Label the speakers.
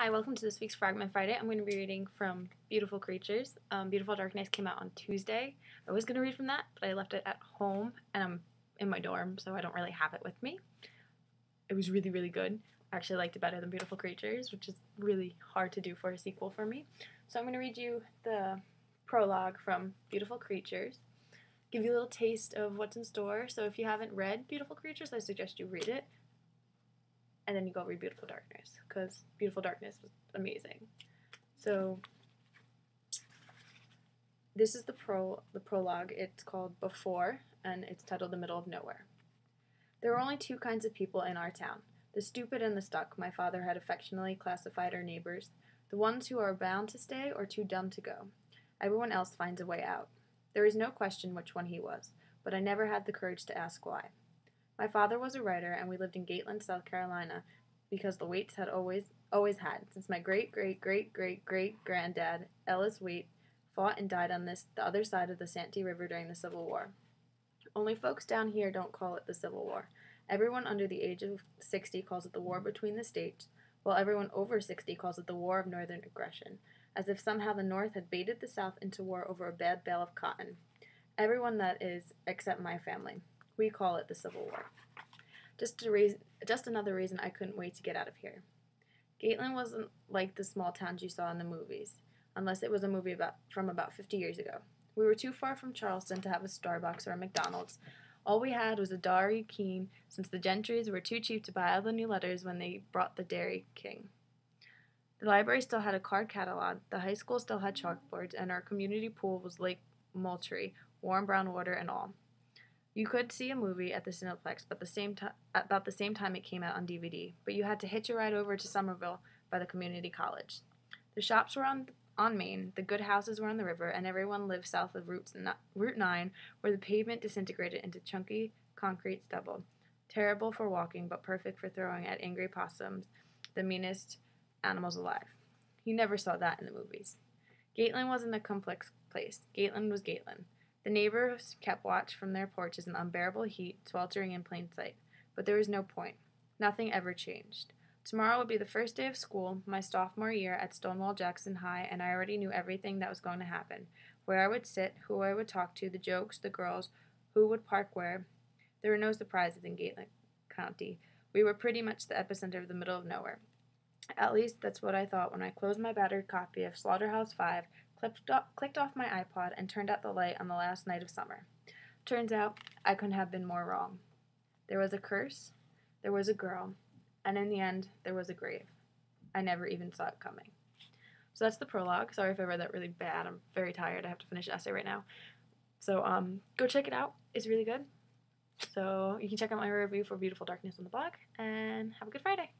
Speaker 1: Hi, welcome to this week's Fragment Friday. I'm going to be reading from Beautiful Creatures. Beautiful Darkness came out on Tuesday. I was going to read from that, but I left it at home, and I'm in my dorm, so I don't really have it with me. It was really, really good. I actually liked it better than Beautiful Creatures, which is really hard to do for a sequel for me. So I'm going to read you the prologue from Beautiful Creatures, give you a little taste of what's in store. So if you haven't read Beautiful Creatures, I suggest you read it. And then you go read Beautiful Darkness, because Beautiful Darkness was amazing. So this is the prologue. It's called Before, and it's titled The Middle of Nowhere. There were only two kinds of people in our town, the stupid and the stuck. My father had affectionately classified our neighbors, the ones who are bound to stay or too dumb to go. Everyone else finds a way out. There is no question which one he was, but I never had the courage to ask why. My father was a writer, and we lived in Gatland, South Carolina, because the Waits had always had, since my great-great-great-great-granddad, Ellis Waite, fought and died on the other side of the Santee River during the Civil War. Only folks down here don't call it the Civil War. Everyone under the age of 60 calls it the war between the states, while everyone over 60 calls it the War of Northern Aggression, as if somehow the North had baited the South into war over a bad bale of cotton. Everyone, that is, except my family. We call it the Civil War. Just another reason I couldn't wait to get out of here. Gatland wasn't like the small towns you saw in the movies, unless it was a movie from about 50 years ago. We were too far from Charleston to have a Starbucks or a McDonald's. All we had was a Dairy Queen, since the Gentrys were too cheap to buy all the new letters when they brought the Dairy King. The library still had a card catalog, the high school still had chalkboards, and our community pool was Lake Moultrie, warm brown water and all. You could see a movie at the Cineplex, but about the same time it came out on DVD, but you had to hitch a ride over to Somerville by the community college. The shops were on Main, the good houses were on the river, and everyone lived south of Route 9, where the pavement disintegrated into chunky concrete stubble, terrible for walking, but perfect for throwing at angry possums, the meanest animals alive. You never saw that in the movies. Gatland wasn't a complex place. Gatland was Gatland. The neighbors kept watch from their porches in the unbearable heat, sweltering in plain sight. But there was no point. Nothing ever changed. Tomorrow would be the first day of school, my sophomore year at Stonewall Jackson High, and I already knew everything that was going to happen. Where I would sit, who I would talk to, the jokes, the girls, who would park where. There were no surprises in Gatland County. We were pretty much the epicenter of the middle of nowhere. At least that's what I thought when I closed my battered copy of Slaughterhouse-Five, clicked off my iPod, and turned out the light on the last night of summer. Turns out, I couldn't have been more wrong. There was a curse, there was a girl, and in the end, there was a grave. I never even saw it coming. So that's the prologue. Sorry if I read that really bad. I'm very tired. I have to finish the essay right now. So go check it out. It's really good. So you can check out my review for Beautiful Darkness on the blog, and have a good Friday.